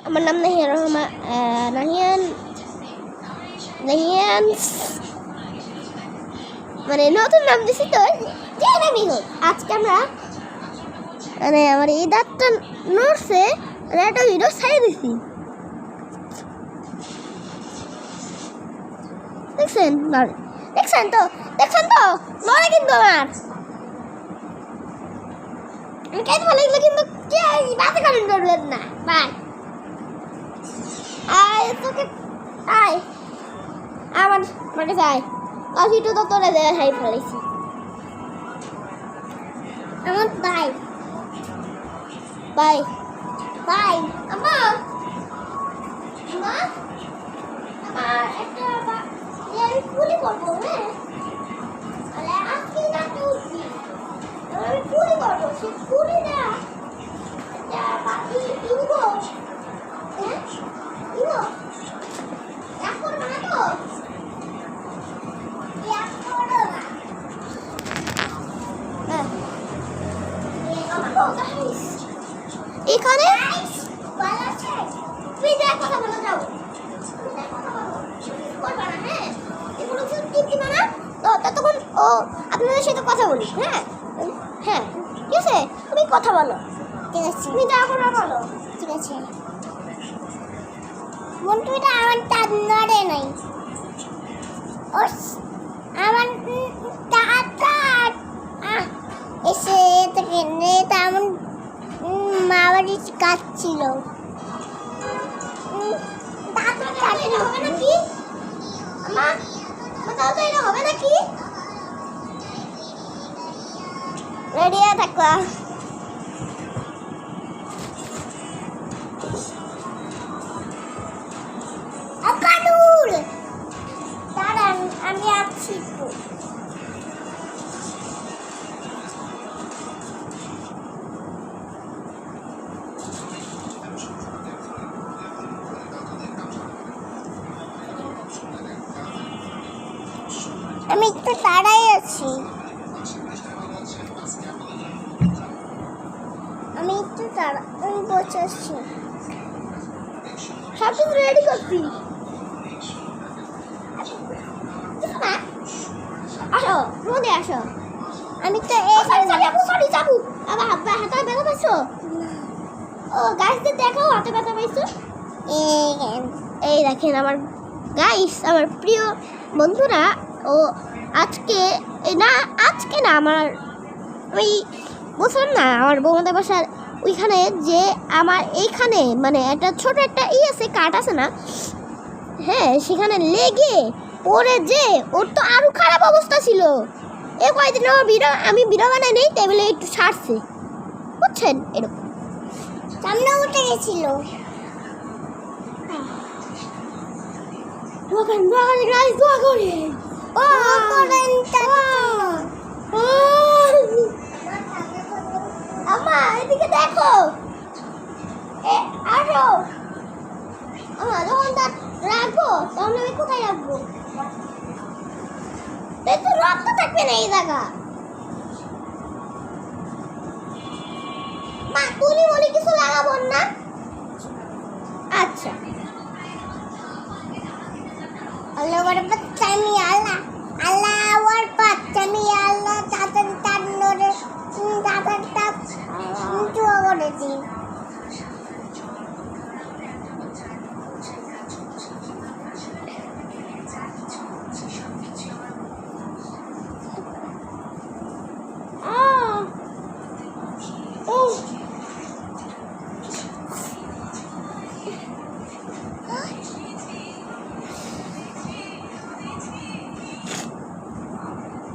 আমার নাম নাহিয়ান রহমান নাহিয়ান মানে নতুন নাম দিছি তো যে নামই হোক। আজকে আমরা মানে আমার এই দাঁতটা নড়ছে একটা ভিডিও ছাড়িয়ে দিছি, দেখছেন দেখছেন তো নড়ে কিন্তু আমার কেটে ভালো লাগলো কিন্তু বাসে কারণ করবেন না বাই আয় তোকে আয় আমার মানে যাই কফিটা তো তোরা দেয় খাই ফেলেছি আমার বাই বাই বাই আমার আমার একটা আমি পুলি করবো হ্যাঁ তাহলে আজকে রাতে উঠবি আমি পুলি করবো সে পুলি না বাকি ইউবো হ্যাঁ ইউবো এক করবো না তো এক করবো না হ্যাঁ এখানে তুমি দেখ কথা বলে যাও ততক্ষণ ও আপনাদের সাথে কথা বলি হ্যাঁ হ্যাঁ ঠিক আছে তুমি কথা বলো ঠিক আছে তুমি যা করো বলো ঠিক আছে মন্টুটা আমার তার নড়ে নাই ও আমার টাকা এসে থেকে নেতা আমার মা বাড়ি কাজ ছিল হবে নাকি আমার बताओ तो এটা হবে নাকি রেডি থাকো আকানুল দাঁড়ান আমি আসছি তো আমি একটু তাড়াই আছি আমি বসে আছি সব কিছু রেডি করছি আসো রোদে আসো আমি তো সরি যাবো আবার হাতে ব্যথা পাইছো ও গাইসদের দেখো হাতে ব্যথা পাইছো এই দেখেন আমার গাইস আমার প্রিয় বন্ধুরা ও আজকে না আমার ওই বলছিলাম না আমার বৌমাদের বাসার ওইখানে যে আমার এইখানে মানে একটা ছোট একটা আছে কাট আছে না হ্যাঁ সেখানে লেগে পড়ে যে ওর তো আরো খারাপ অবস্থা ছিল এই কয়েকদিন আমি ভিডিও বানাই নেই টেবিলে একটু ছাড়ছে বুঝছেন এরকম সামনে উঠে গেছিল দোয়া করে ও করেন আম্মা এদিকে দেখো আসো যখন তার রাখবো তখন আমি কোথায় রাখবো তো রক্ত থাকবে না এই জায়গা মা তুলি বলি কিছু লাগাবো না আচ্ছা আল্লাহ বরকত চামি আল্লাহ আল্লাহর পাচ্চামি আল্লাহ তাদের তার নরে তাদের তাপ উঁচু করে দিন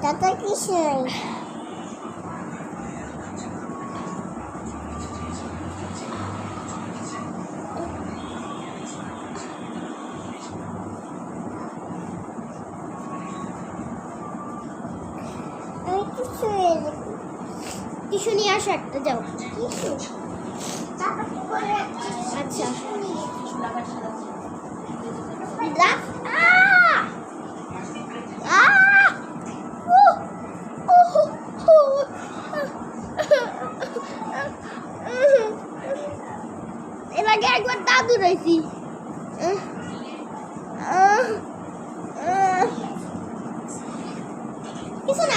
Tata kisah. টিস্যু নিয়ে আসো একটা যাও আচ্ছা এর আগে একবার দাও দৌড়াইছি কিছু না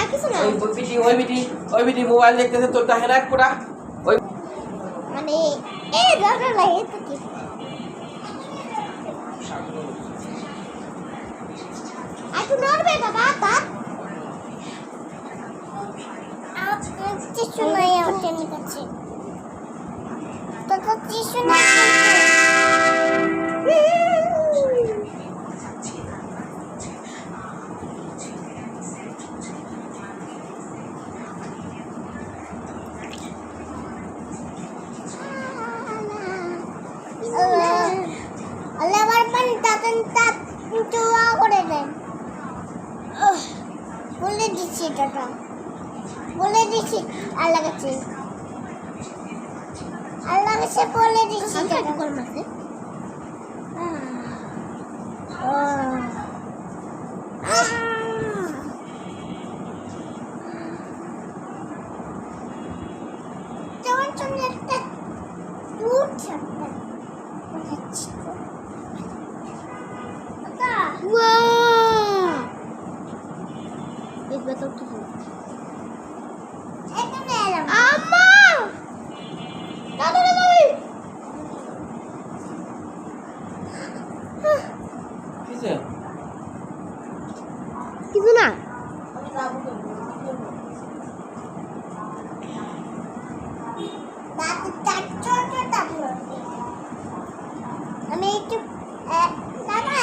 ওই বিটি মোবাইল দেখতেছে তোর দেখে না পুরা ওই মানে এই দাদা লাগে তো কি একটু নড়বে বাবা তা কিছু নাই আমার কাছে তো কিছু নাই Allah barban tatan tat tua করে দেন বলে দিচ্ছি টাটা বলে দিচ্ছি আল্লাহ কাছে বলে দিচ্ছি টাটা কোন মাসে তোমার জন্য একটা দুধ ছাড়তে Wow! Wait, betul tuh. Amma! Tahu tahu. কিসে Itu na. আমি একটু দাদা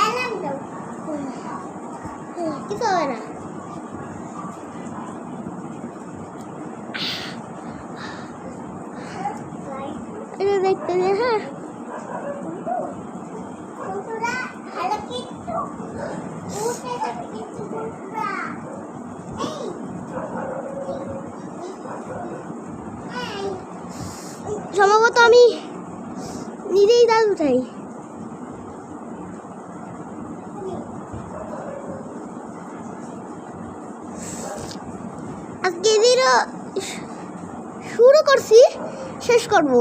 এরম দাও কিছু হবে না এটা দেখতে দে হ্যাঁ সম্ভবত আমি নিজেই দাঁত উঠাই আজকে দিনও শুরু করছি শেষ করব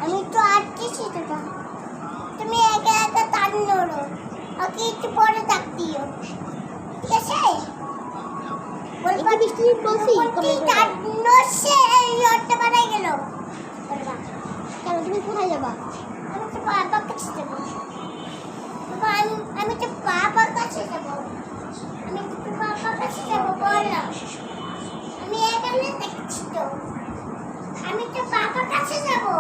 আমি তো আটকেছি টাকা তুমি একা একা টান নড়ো ওকে একটু পরে ডাক দিও ঠিক আছে বলবা বৃষ্টি বলছি টান নড়ছে রডটা বানাই গেল কেন তুমি কোথায় যাবা আমি তো বাবার কাছে যাবো আমি তো বাবার কাছে যাবো বললাম আমি এখানে দেখছি তো আমি তো বাবার কাছে যাবো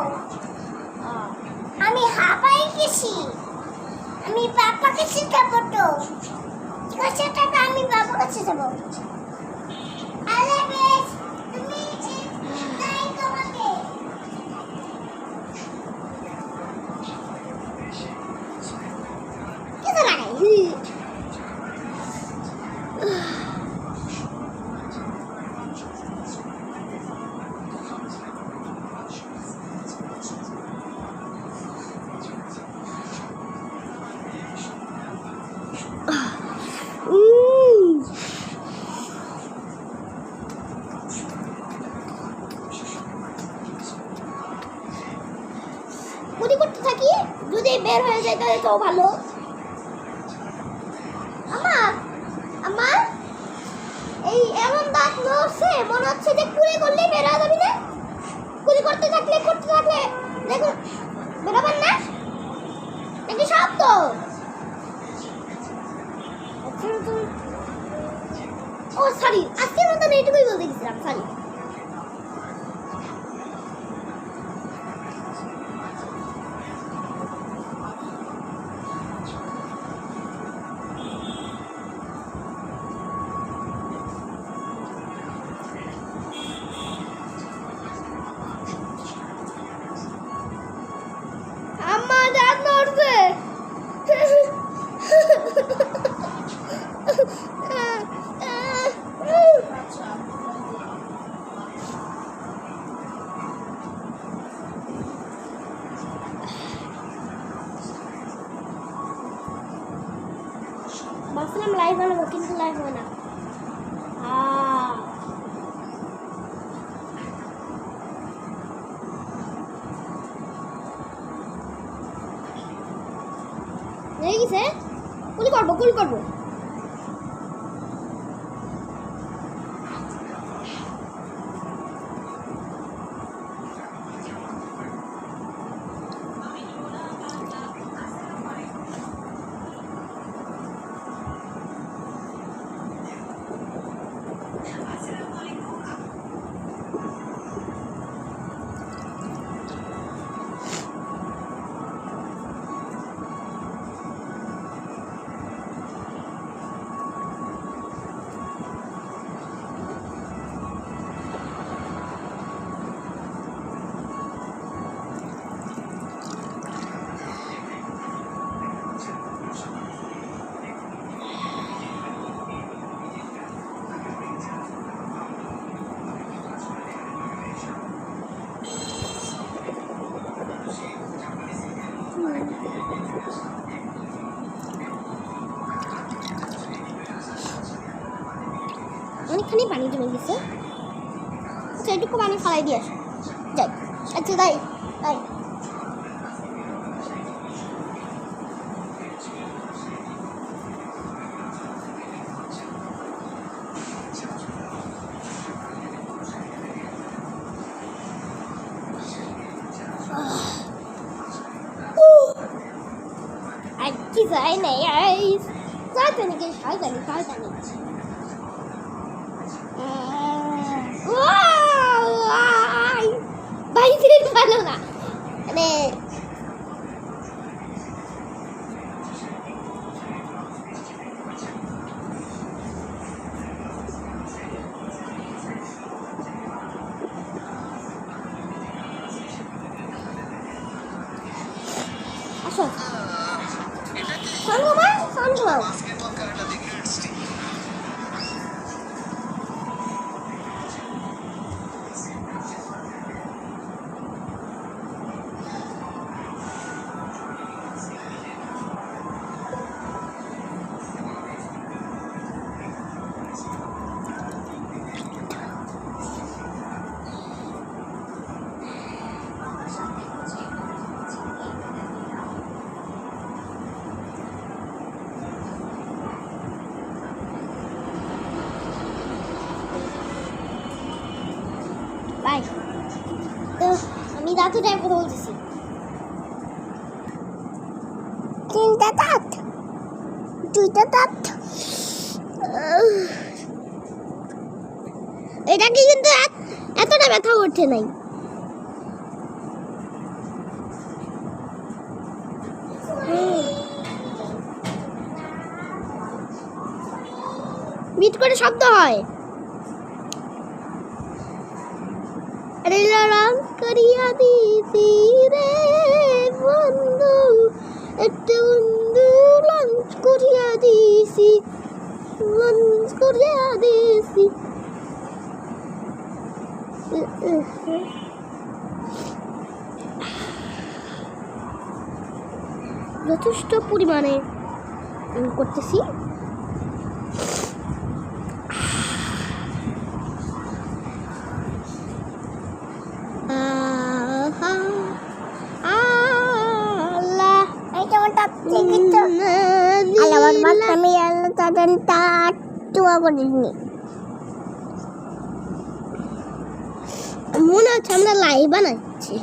আমি হাঁপাই গেছি আমি বাবার কাছে যাবো তো ঠিক আছে টাকা আমি বাবার কাছে যাবো আরে বেশ তুমি তাই তোমাকে চুরি করতে থাকি, যদি বের হয়ে যায় তাহলে তো ভালো। আমার আমার এই এমন দাঁত নড়ছে, মনে হচ্ছে যে কুড়ি করলেই বের হয়ে যাবি না। কুড়ি করতে থাকলে দেখো বেরোবেন না নাকি সব তো। ও সরি, আজকের মতন এইটুকুই বলতে গেছিলাম, সরি। আমার দাঁত নড়ছে। ভাবছিলাম লাইভ হলো, কিন্তু লাইভ হয় না। হয়ে গেছে, কুলি করবো। অনেকখানি পানি জমে গেছে। আচ্ছা, এটুকু পানি ফালাই দিয়ে আসো, যাই। আচ্ছা তাই কি যাই নাই, শয়তানি বাইরে ভালো না, মানে আসো সানগ্লাস বাই। তো আমি দাঁতু টাইপ কথা বলতেছি, তিনটা দাঁত, দুইটা দাঁত। এটাকে কিন্তু এতটা ব্যথা করছে নাই। মিট করে শব্দ হয়। রং করিয়া দিছি রে বন্ধু, একটা বন্ধু লঞ্চ করিয়া দিছি, যথেষ্ট পরিমাণে করতেছি। দোয়া করিনি। মনে হচ্ছে আমরা লাইভ বানাচ্ছি।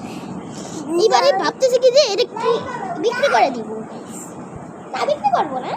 এবারে ভাবতেছি কি যে এটা কি বিক্রি করে দিব। না বিক্রি করবো না,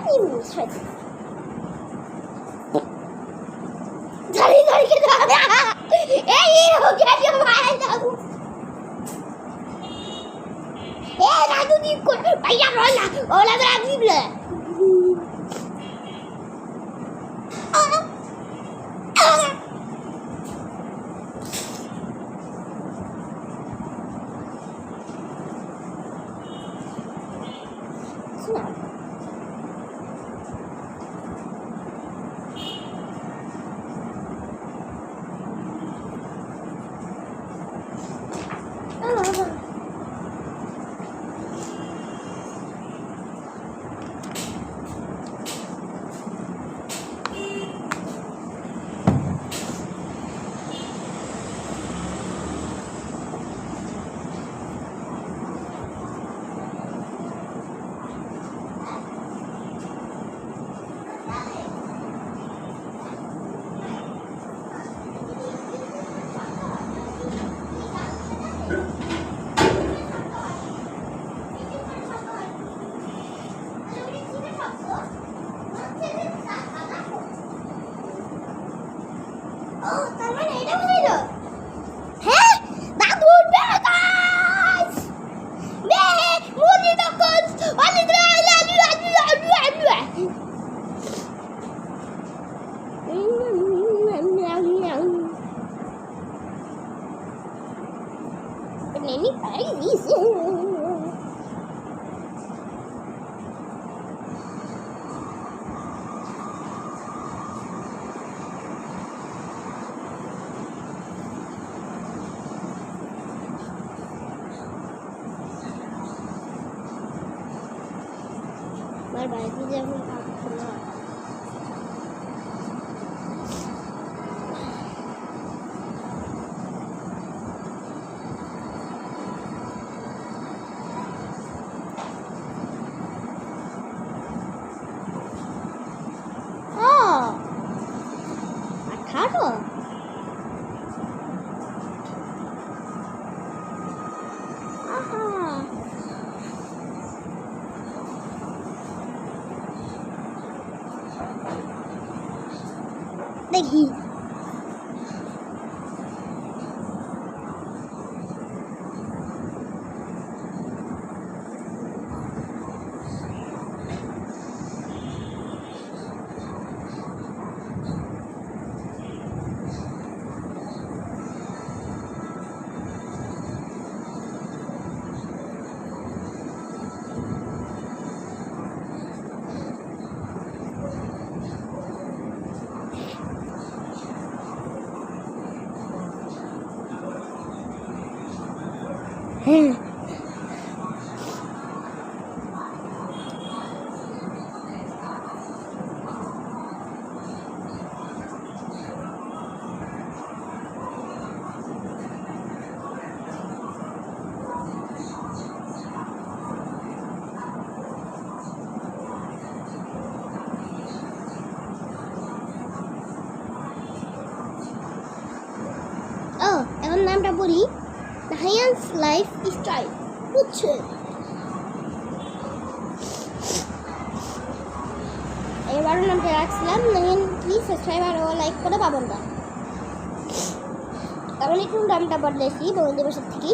বাইরে যেমন দেখি এখন নামটা বলি, নাহিয়ানস লাইফ স্টাইল, বুঝছে? এবারও নামটা রাখছিলাম নাহিয়ান, প্লিজ সাবস্ক্রাইব আর লাইক করে পাবেন না, কারণ একটু নামটা বদলেছি বন্ধু বছর থেকে।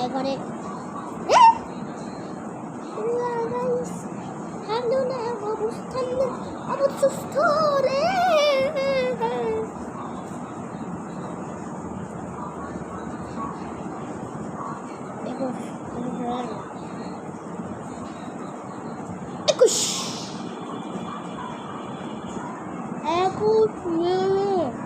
ঘরে অবস্থান অবসুস্থ রে একুশ মিনিট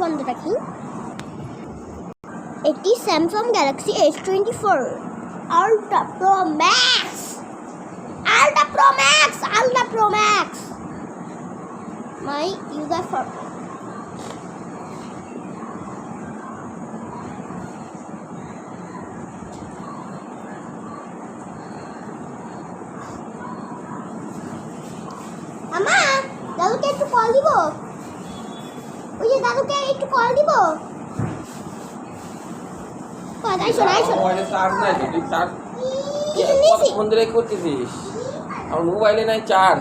বন্ধ রাখি এটি Samsung Galaxy S24 ultra pro max my user for মামা দাদুকে একটু কল দিব ওই যে দাদুকে একটু কল দিব মোবাইলে চার্জ নাই তো তুই চার্জ কতক্ষণ ধরে করতেছিস আমার মোবাইলে নাই চার্জ